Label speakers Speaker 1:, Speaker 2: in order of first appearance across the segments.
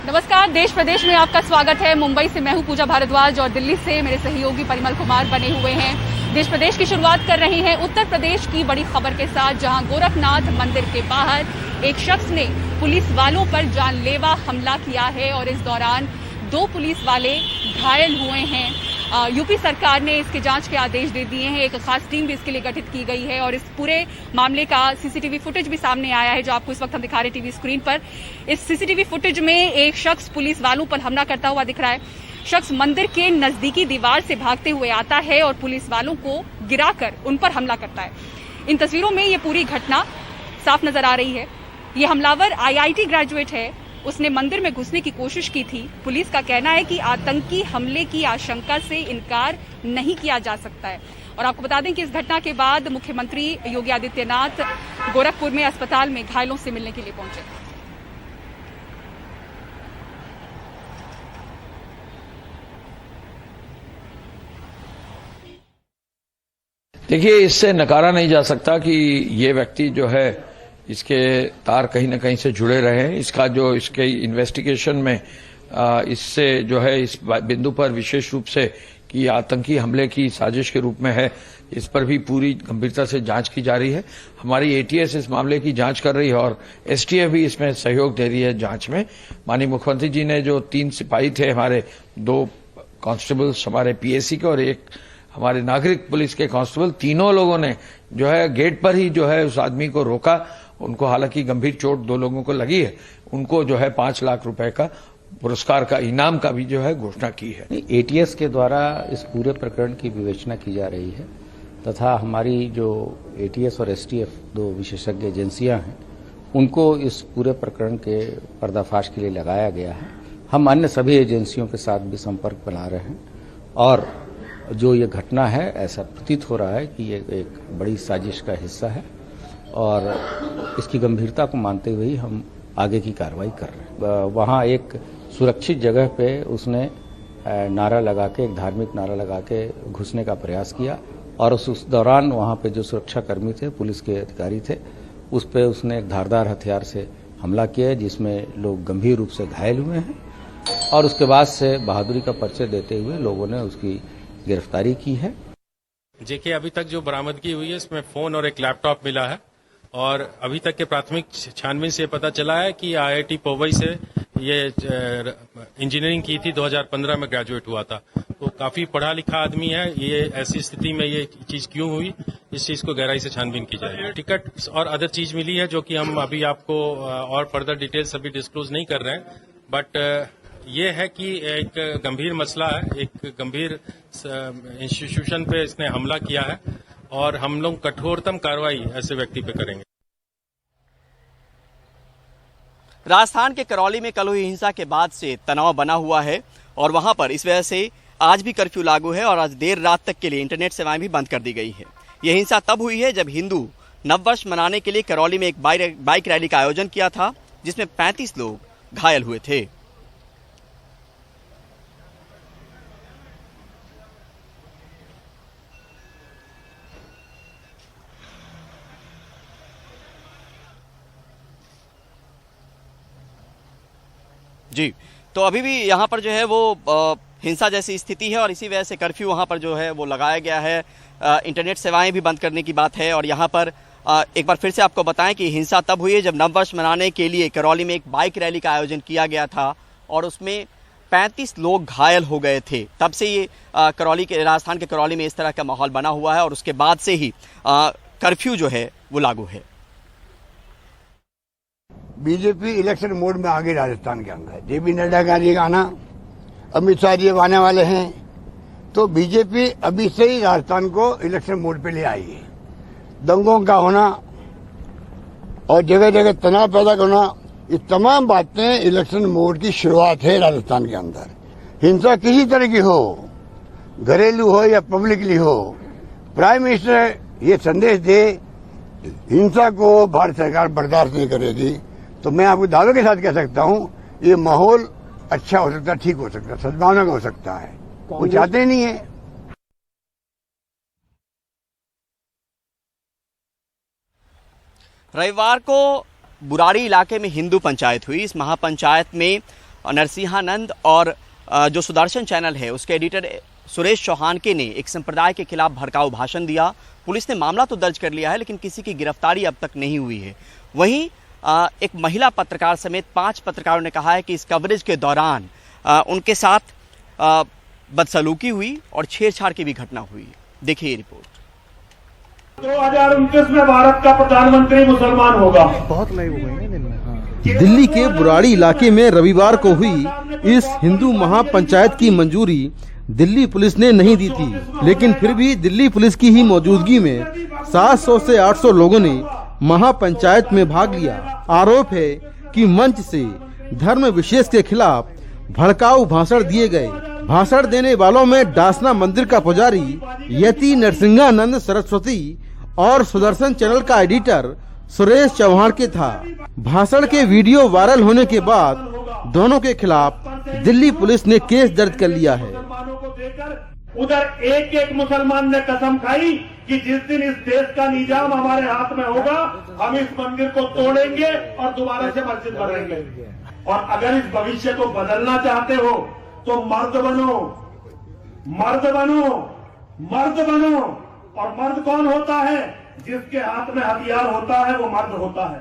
Speaker 1: नमस्कार, देश प्रदेश में आपका स्वागत है। मुंबई से मैं हूं पूजा भारद्वाज और दिल्ली से मेरे सहयोगी परिमल कुमार बने हुए हैं। देश प्रदेश की शुरुआत कर रहे हैं उत्तर प्रदेश की बड़ी खबर के साथ, जहां गोरखनाथ मंदिर के बाहर एक शख्स ने पुलिस वालों पर जानलेवा हमला किया है और इस दौरान 2 पुलिस वाले घायल हुए हैं। यूपी सरकार ने इसके जांच के आदेश दे दिए हैं। एक खास टीम भी इसके लिए गठित की गई है और इस पूरे मामले का सीसीटीवी फुटेज भी सामने आया है, जो आपको इस वक्त हम दिखा रहे हैं टीवी स्क्रीन पर। इस सीसीटीवी फुटेज में एक शख्स पुलिस वालों पर हमला करता हुआ दिख रहा है। शख्स मंदिर के नजदीकी दीवार से भागते हुए आता है और पुलिस वालों को गिराकर उन पर हमला करता है। इन तस्वीरों में ये पूरी घटना साफ नजर आ रही है। ये हमलावर IIT ग्रेजुएट है। उसने मंदिर में घुसने की कोशिश की थी। पुलिस का कहना है कि आतंकी हमले की आशंका से इनकार नहीं किया जा सकता है। और आपको बता दें कि इस घटना के बाद मुख्यमंत्री योगी आदित्यनाथ गोरखपुर में अस्पताल में घायलों से मिलने के लिए पहुंचे।
Speaker 2: देखिए, इससे नकारा नहीं जा सकता कि ये व्यक्ति जो है, इसके तार कहीं न कहीं से जुड़े रहे हैं। इसका जो इसके इन्वेस्टिगेशन में इससे जो है इस बिंदु पर विशेष रूप से कि आतंकी हमले की साजिश के रूप में है, इस पर भी पूरी गंभीरता से जांच की जा रही है। हमारी ATS इस मामले की जांच कर रही है और STF भी इसमें सहयोग दे रही है जांच में। माननीय मुख्यमंत्री जी ने जो 3 सिपाही थे हमारे, 2 कांस्टेबल्स हमारे PAC के और 1 हमारे नागरिक पुलिस के कांस्टेबल, तीनों लोगों ने जो है गेट पर ही जो है उस आदमी को रोका। उनको हालांकि गंभीर चोट 2 लोगों को लगी है। उनको जो है 5 लाख रुपए का पुरस्कार का इनाम का भी जो है घोषणा की है।
Speaker 3: ATS के द्वारा इस पूरे प्रकरण की विवेचना की जा रही है तथा हमारी जो ATS और STF 2 विशेषज्ञ एजेंसियां हैं, उनको इस पूरे प्रकरण के पर्दाफाश के लिए लगाया गया है। हम अन्य सभी एजेंसियों के साथ भी संपर्क बना रहे हैं और जो ये घटना है, ऐसा प्रतीत हो रहा है कि ये एक बड़ी साजिश का हिस्सा है और इसकी गंभीरता को मानते हुए ही हम आगे की कार्रवाई कर रहे हैं। वहाँ एक सुरक्षित जगह पे उसने नारा लगा के, एक धार्मिक नारा लगा के घुसने का प्रयास किया और उस दौरान वहाँ पे जो सुरक्षाकर्मी थे, पुलिस के अधिकारी थे, उस पे उसने एक धारदार हथियार से हमला किया है, जिसमें लोग गंभीर रूप से घायल हुए हैं और उसके बाद से बहादुरी का परिचय देते हुए लोगों ने उसकी गिरफ्तारी की है।
Speaker 4: देखिए, अभी तक जो बरामदगी हुई है, इसमें फोन और एक लैपटॉप मिला है और अभी तक के प्राथमिक छानबीन से पता चला है कि IIT पोवई से ये इंजीनियरिंग की थी, 2015 में ग्रेजुएट हुआ था। तो काफी पढ़ा लिखा आदमी है। ये ऐसी स्थिति में ये चीज क्यों हुई, इस चीज को गहराई से छानबीन की जाएगी। टिकट और अदर चीज मिली है, जो कि हम अभी आपको और फर्दर डिटेल्स अभी डिस्क्लोज नहीं कर रहे हैं। बट ये है कि एक गंभीर मसला है, एक गंभीर इंस्टीट्यूशन पे इसने हमला किया है और हम लोग कठोरतम कार्रवाई ऐसे व्यक्ति पे करेंगे।
Speaker 5: राजस्थान के करौली में कल हुई हिंसा के बाद से तनाव बना हुआ है और वहां पर इस वजह से आज भी कर्फ्यू लागू है और आज देर रात तक के लिए इंटरनेट सेवाएं भी बंद कर दी गई है। यह हिंसा तब हुई है जब हिंदू नववर्ष मनाने के लिए करौली में एक बाइक रैली का आयोजन किया था, जिसमें 35 लोग घायल हुए थे। जी, तो अभी भी यहाँ पर जो है वो हिंसा जैसी स्थिति है और इसी वजह से कर्फ्यू वहाँ पर जो है वो लगाया गया है। इंटरनेट सेवाएं भी बंद करने की बात है और यहाँ पर एक बार फिर से आपको बताएं कि हिंसा तब हुई है जब नववर्ष मनाने के लिए करौली में एक बाइक रैली का आयोजन किया गया था और उसमें 35 लोग घायल हो गए थे। तब से ये राजस्थान के करौली में इस तरह का माहौल बना हुआ है और उसके बाद से ही कर्फ्यू जो है वो लागू है।
Speaker 6: बीजेपी इलेक्शन मोड में आ गई राजस्थान के अंदर। JP नड्डा का जी आना, अमित शाह जी आने वाले हैं, तो बीजेपी अभी से ही राजस्थान को इलेक्शन मोड पे ले आई है। दंगों का होना और जगह जगह तनाव पैदा करना, ये तमाम बातें इलेक्शन मोड की शुरुआत है राजस्थान के अंदर। हिंसा किसी तरह की हो, घरेलू हो या पब्लिकली हो, प्राइम मिनिस्टर ये संदेश दे हिंसा को भारत सरकार बर्दाश्त नहीं करेगी, तो मैं आपको दावे के साथ कह सकता हूं ये माहौल अच्छा हो सकता है, ठीक हो सकता है, सद्भावना का हो सकता है। वो चाहते नहीं है।
Speaker 5: रविवार को बुराड़ी इलाके में हिंदू पंचायत हुई। इस महापंचायत में नरसिंहानंद और जो सुदर्शन चैनल है उसके एडिटर सुरेश चौहानके ने एक संप्रदाय के खिलाफ भड़काऊ भाषण दिया। पुलिस ने मामला तो दर्ज कर लिया है, लेकिन किसी की गिरफ्तारी अब तक नहीं हुई है। वहीं एक महिला पत्रकार समेत 5 पत्रकारों ने कहा है कि इस कवरेज के दौरान उनके साथ बदसलूकी हुई और छेड़छाड़ की भी घटना हुई। देखिए ये रिपोर्ट।
Speaker 7: 2029 में भारत का प्रधानमंत्री मुसलमान होगा।
Speaker 8: बहुत लाइव हो गई दिन में।
Speaker 9: दिल्ली के बुराड़ी इलाके में रविवार को हुई इस हिंदू महापंचायत की मंजूरी दिल्ली पुलिस ने नहीं दी थी, लेकिन फिर भी दिल्ली पुलिस की ही मौजूदगी में 700 से 800 लोगों ने महापंचायत में भाग लिया। आरोप है कि मंच से धर्म विशेष के खिलाफ भड़काऊ भाषण दिए गए। भाषण देने वालों में डासना मंदिर का पुजारी यति नरसिंहानंद सरस्वती और सुदर्शन चैनल का एडिटर सुरेश चौहानके था। भाषण के वीडियो वायरल होने के बाद दोनों के खिलाफ दिल्ली पुलिस ने केस दर्ज कर लिया है।
Speaker 7: उधर एक मुसलमान ने कसम खाई कि जिस दिन इस देश का निजाम हमारे हाथ में होगा हम इस मंदिर को तोड़ेंगे और दोबारा से मस्जिद बनाएंगे। और अगर इस भविष्य को बदलना चाहते हो तो मर्द बनो, मर्द बनो, मर्द बनो। और मर्द कौन होता है? जिसके हाथ में हथियार होता है वो मर्द होता है।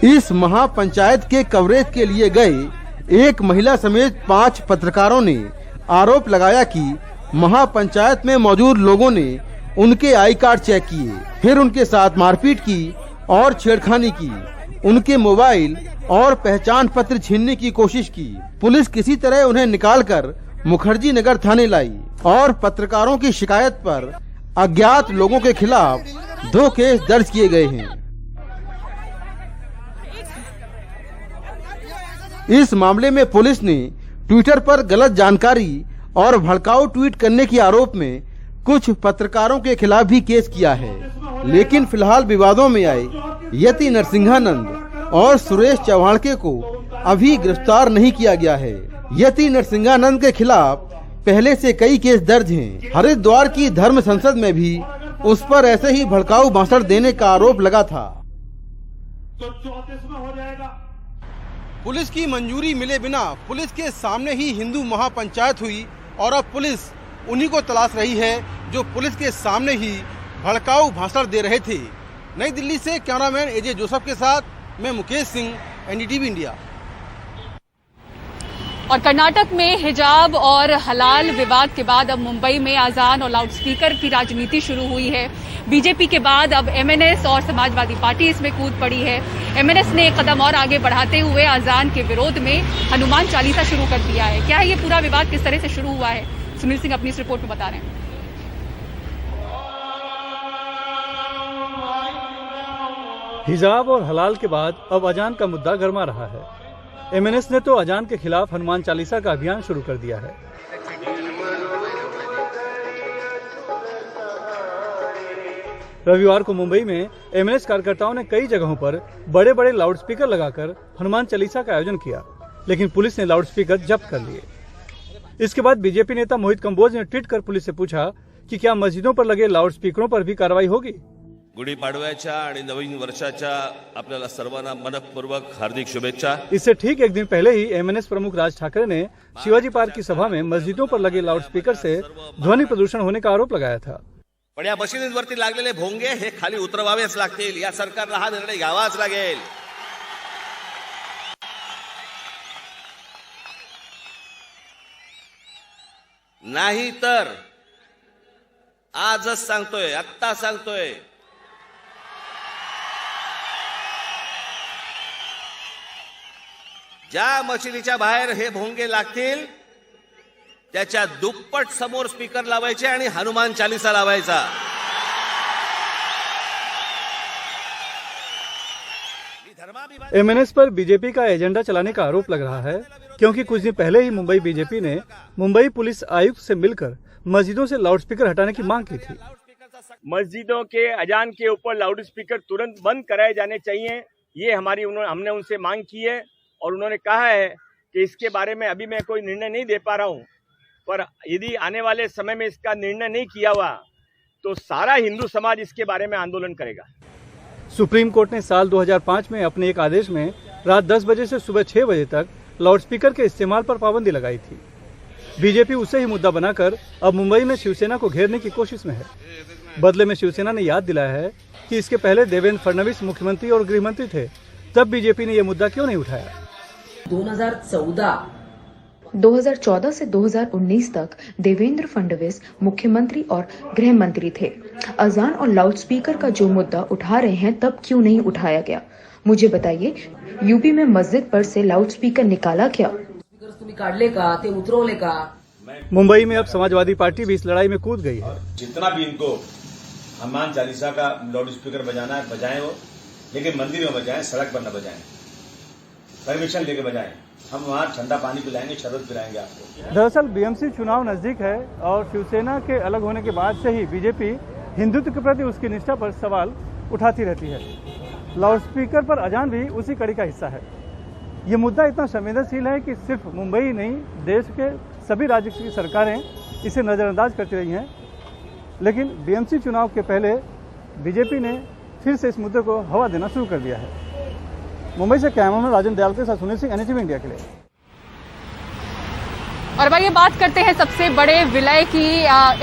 Speaker 9: इस महापंचायत के कवरेज के लिए गए एक महिला समेत 5 पत्रकारों ने आरोप लगाया कि महापंचायत में मौजूद लोगों ने उनके आई कार्ड चेक किए, फिर उनके साथ मारपीट की और छेड़खानी की, उनके मोबाइल और पहचान पत्र छीनने की कोशिश की। पुलिस किसी तरह उन्हें निकालकर मुखर्जी नगर थाने लाई और पत्रकारों की शिकायत पर अज्ञात लोगों के खिलाफ 2 केस दर्ज किए गए हैं। इस मामले में पुलिस ने ट्विटर पर गलत जानकारी और भड़काऊ ट्वीट करने के आरोप में कुछ पत्रकारों के खिलाफ भी केस किया है, लेकिन फिलहाल विवादों में आए यति नरसिंहानंद और सुरेश चौहानके को अभी गिरफ्तार नहीं किया गया है। यति नरसिंहानंद के खिलाफ पहले से कई केस दर्ज हैं। हरिद्वार की धर्म संसद में भी उस पर ऐसे ही भड़काऊ भाषण देने का आरोप लगा था।
Speaker 7: तो 34 में हो जाएगा।
Speaker 9: पुलिस की मंजूरी मिले बिना पुलिस के सामने ही हिंदू महापंचायत हुई और अब पुलिस उन्हीं को तलाश रही है जो पुलिस के सामने ही भड़काऊ भाषण दे रहे थे। नई दिल्ली से कैमरामैन एजे जोसेफ के साथ मैं मुकेश सिंह, एनडीटीवी इंडिया।
Speaker 1: और कर्नाटक में हिजाब और हलाल विवाद के बाद अब मुंबई में अजान और लाउडस्पीकर की राजनीति शुरू हुई है। बीजेपी के बाद अब एमएनएस और समाजवादी पार्टी इसमें कूद पड़ी है। एमएनएस ने एक कदम और आगे बढ़ाते हुए अजान के विरोध में हनुमान चालीसा शुरू कर दिया है। क्या है ये पूरा विवाद, किस तरह से शुरू हुआ है, सुनील सिंह अपनी इस रिपोर्ट में बता रहे हैं।
Speaker 8: हिजाब और हलाल के बाद अब अजान का मुद्दा गरमा रहा है। एमएनएस ने तो अजान के खिलाफ हनुमान चालीसा का अभियान शुरू कर दिया है। रविवार को मुंबई में एमएनएस कार्यकर्ताओं ने कई जगहों पर बड़े बड़े लाउडस्पीकर लगाकर हनुमान चालीसा का आयोजन किया, लेकिन पुलिस ने लाउडस्पीकर जब्त कर लिए। इसके बाद बीजेपी नेता मोहित कंबोज ने ट्वीट कर पुलिस से पूछा कि क्या मस्जिदों पर लगे लाउडस्पीकरों पर भी कार्रवाई होगी।
Speaker 10: गुढीपाडव्याच्या आणि नवीन वर्षाच्या आपल्याला सर्वांना मनपूर्वक हार्दिक शुभेच्छा।
Speaker 8: इससे ठीक एक दिन पहले ही एमएनएस प्रमुख राज ठाकरे ने शिवाजी पार्क की सभा में मस्जिदों पर लगे लाउडस्पीकर से ध्वनि प्रदूषण होने का आरोप लगाया था।
Speaker 10: पण या मशिदींवरती लागलेले भोंगे हे खाली उतरवावेच लागतील। या सरकारला हा निर्णय घ्यावाच लागेल। नाही तर आजच सांगतोय, आत्ता सांगतोय, ज्या मशिदीच्या बाहेर हे भोंगे लागतील त्याच्या दुप्पट समोर स्पीकर लावायचे आणि हनुमान चालीसा लावायचा।
Speaker 8: एमएनएस पर बीजेपी का एजेंडा चलाने का आरोप लग रहा है, क्योंकि कुछ दिन पहले ही मुंबई बीजेपी ने मुंबई पुलिस आयुक्त से मिलकर मस्जिदों से लाउडस्पीकर हटाने की मांग की थी।
Speaker 11: मस्जिदों के अजान के ऊपर लाउडस्पीकर तुरंत बंद कराए जाने चाहिए, ये हमने उनसे मांग की है और उन्होंने कहा है कि इसके बारे में अभी मैं कोई निर्णय नहीं दे पा रहा हूं, पर यदि आने वाले समय में इसका निर्णय नहीं किया हुआ तो सारा हिंदू समाज इसके बारे में आंदोलन करेगा।
Speaker 8: सुप्रीम कोर्ट ने साल 2005 में अपने एक आदेश में रात 10 बजे से सुबह 6 बजे तक लाउडस्पीकर के इस्तेमाल पर पाबंदी लगाई थी। बीजेपी उसे ही मुद्दा बनाकर अब मुंबई में शिवसेना को घेरने की कोशिश में है। बदले में शिवसेना ने याद दिलाया है कि इसके पहले देवेंद्र फडणवीस मुख्यमंत्री और गृह मंत्री थे, तब बीजेपी ने यह मुद्दा क्यों नहीं उठाया।
Speaker 12: 2014 से 2019 तक देवेंद्र फडणवीस मुख्यमंत्री और गृह मंत्री थे। अजान और लाउडस्पीकर का जो मुद्दा उठा रहे हैं तब क्यों नहीं उठाया गया, मुझे बताइए। यूपी में मस्जिद पर से लाउडस्पीकर निकाला क्या?
Speaker 8: मुंबई में अब समाजवादी पार्टी भी इस लड़ाई में कूद गई है।
Speaker 13: जितना भी इनको हनुमान चालीसा का लाउड स्पीकर बजाना है बजाएं वो, लेकिन मंदिर में बजाएं, सड़क पर न बजाएं, परमिशन लेके बजाएं। हम वहाँ ठंडा पानी पिलाएंगे, शरबत पिलाएंगे आपको।
Speaker 8: दरअसल बीएमसी चुनाव नजदीक है और शिवसेना के अलग होने के बाद से ही बीजेपी हिंदुत्व के प्रति उसकी निष्ठा पर सवाल उठाती रहती है। लाउडस्पीकर पर अजान भी उसी कड़ी का हिस्सा है। ये मुद्दा इतना संवेदनशील है कि सिर्फ मुंबई नहीं, देश के सभी राज्य की सरकारें इसे नजरअंदाज करती रही हैं। लेकिन बीएमसी चुनाव के पहले बीजेपी ने फिर से इस मुद्दे को हवा देना शुरू कर दिया है। मुंबई से कैमरामैन राजन दयाल के साथ सुनील सिंह, एनएचवी इंडिया के लिए।
Speaker 1: और भाई ये बात करते हैं सबसे बड़े विलय की।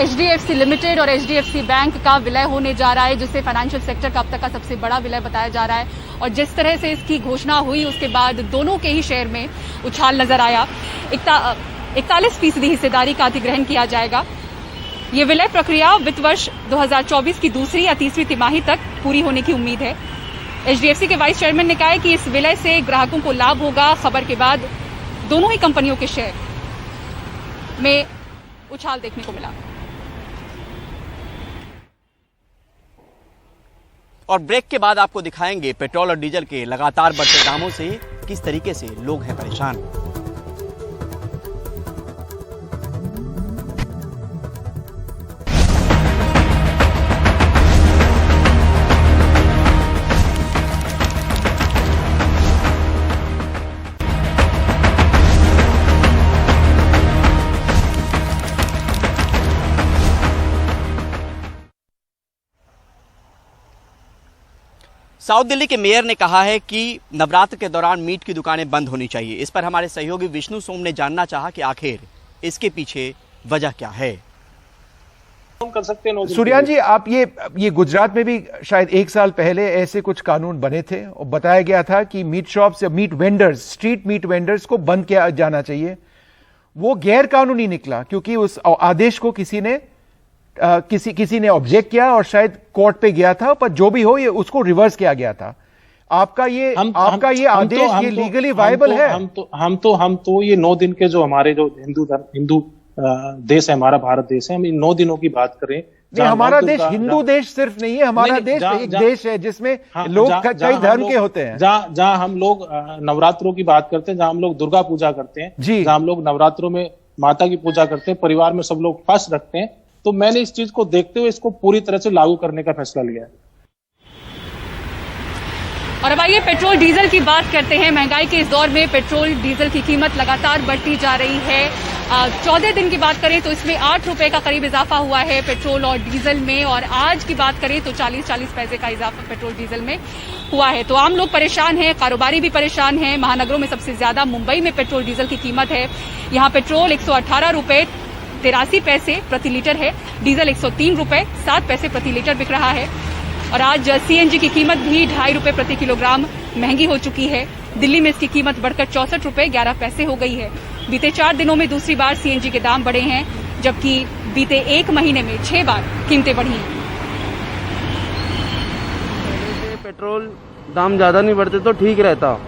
Speaker 1: एचडीएफसी लिमिटेड और एचडीएफसी बैंक का विलय होने जा रहा है, जिससे फाइनेंशियल सेक्टर का अब तक का सबसे बड़ा विलय बताया जा रहा है। और जिस तरह से इसकी घोषणा हुई उसके बाद दोनों के ही शेयर में उछाल नजर आया। 41% हिस्सेदारी का अधिग्रहण किया जाएगा। ये विलय प्रक्रिया वित्त वर्ष 2024 की दूसरी या तीसरी तिमाही तक पूरी होने की उम्मीद है। एचडीएफसी के वाइस चेयरमैन ने कहा है कि इस विलय से ग्राहकों को लाभ होगा। खबर के बाद दोनों ही कंपनियों के शेयर में उछाल देखने को मिला।
Speaker 5: और ब्रेक के बाद आपको दिखाएंगे पेट्रोल और डीजल के लगातार बढ़ते दामों से किस तरीके से लोग हैं परेशान। साउथ दिल्ली के मेयर ने कहा है कि नवरात्र के दौरान मीट की दुकानें बंद होनी चाहिए। इस पर हमारे सहयोगी विष्णु सोम ने जानना चाहा कि आखिर इसके पीछे वजह क्या है।
Speaker 14: कर सकते हैं सूर्यान जी, आप ये गुजरात में भी शायद 1 साल पहले ऐसे कुछ कानून बने थे और बताया गया था कि मीट शॉप्स या meat vendors, street meat vendors को बंद किया जाना चाहिए। वो गैर कानूनी निकला क्योंकि उस आदेश को किसी ने ऑब्जेक्ट किया और शायद कोर्ट पे गया था, पर जो भी हो ये उसको रिवर्स किया गया था। आपका ये आदेश ये लीगली वायबल है?
Speaker 15: हम तो ये 9 दिन के जो हमारे जो हिंदू देश है, हमारा भारत देश है, हम इन 9 दिनों की बात करें।
Speaker 14: हमारा देश हिंदू देश सिर्फ नहीं है, हमारा देश एक देश है जिसमें लोग कई धर्म के होते हैं।
Speaker 15: जहाँ हम लोग नवरात्रों की बात करते हैं, जहाँ हम लोग दुर्गा पूजा करते हैं, जहाँ हम लोग नवरात्रों में माता की पूजा करते हैं, परिवार में सब लोग फास्ट रखते हैं, तो मैंने इस चीज को देखते हुए इसको पूरी तरह से लागू करने का फैसला लिया है।
Speaker 1: और अब आइए पेट्रोल डीजल की बात करते हैं। महंगाई के इस दौर में पेट्रोल डीजल की कीमत लगातार बढ़ती जा रही है। 14 दिन की बात करें तो इसमें 8 रुपए का करीब इजाफा हुआ है पेट्रोल और डीजल में, और आज की बात करें तो 40-40 पैसे का इजाफा पेट्रोल डीजल में हुआ है। तो आम लोग परेशान हैं, कारोबारी भी परेशान हैं। महानगरों में सबसे ज्यादा मुंबई में पेट्रोल डीजल की कीमत है। यहाँ पेट्रोल 118 रुपए 83 पैसे प्रति लीटर है, डीजल 103 रुपए 7 पैसे प्रति लीटर बिक रहा है। और आज सीएनजी की कीमत भी 2.5 रुपए प्रति किलोग्राम महंगी हो चुकी है। दिल्ली में इसकी कीमत बढ़कर 64 रुपए 11 पैसे हो गई है। बीते 4 दिनों में दूसरी बार सीएनजी के दाम बढ़े हैं, जबकि बीते 1 महीने में 6 बार कीमतें बढ़ी हैं।
Speaker 16: पेट्रोल दाम ज्यादा नहीं बढ़ते तो ठीक रहता,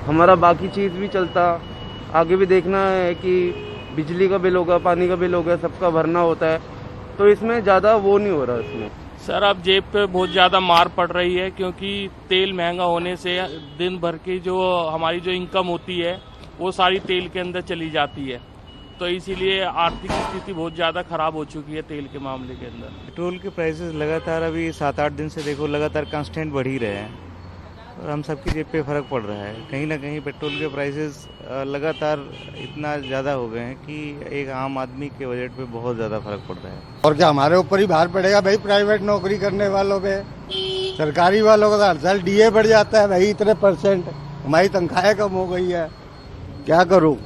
Speaker 16: हमारा बाकी चीज भी चलता। आगे भी देखना है कि बिजली का बिल होगा, पानी का बिल होगा, सबका भरना होता है, तो इसमें ज़्यादा वो नहीं हो रहा इसमें।
Speaker 17: सर अब जेब पे बहुत ज़्यादा मार पड़ रही है, क्योंकि तेल महंगा होने से दिन भर की जो हमारी जो इनकम होती है वो सारी तेल के अंदर चली जाती है, तो इसीलिए आर्थिक स्थिति बहुत ज़्यादा खराब हो चुकी है तेल के मामले के अंदर।
Speaker 18: पेट्रोल के प्राइसेस लगातार अभी 7-8 दिन से देखो लगातार कांस्टेंट बढ़ ही रहे हैं और हम सबकी जेब पे फ़र्क पड़ रहा है। कहीं ना कहीं पेट्रोल के प्राइसेस लगातार इतना ज़्यादा हो गए हैं कि एक आम आदमी के बजट पे बहुत ज़्यादा फर्क पड़ रहा है।
Speaker 6: और क्या हमारे ऊपर ही भार पड़ेगा भाई, प्राइवेट नौकरी करने वालों पे, सरकारी वालों का हर साल डीए बढ़ जाता है भाई इतने %, हमारी तनख्वाहें कम हो गई है,
Speaker 19: क्या करूं?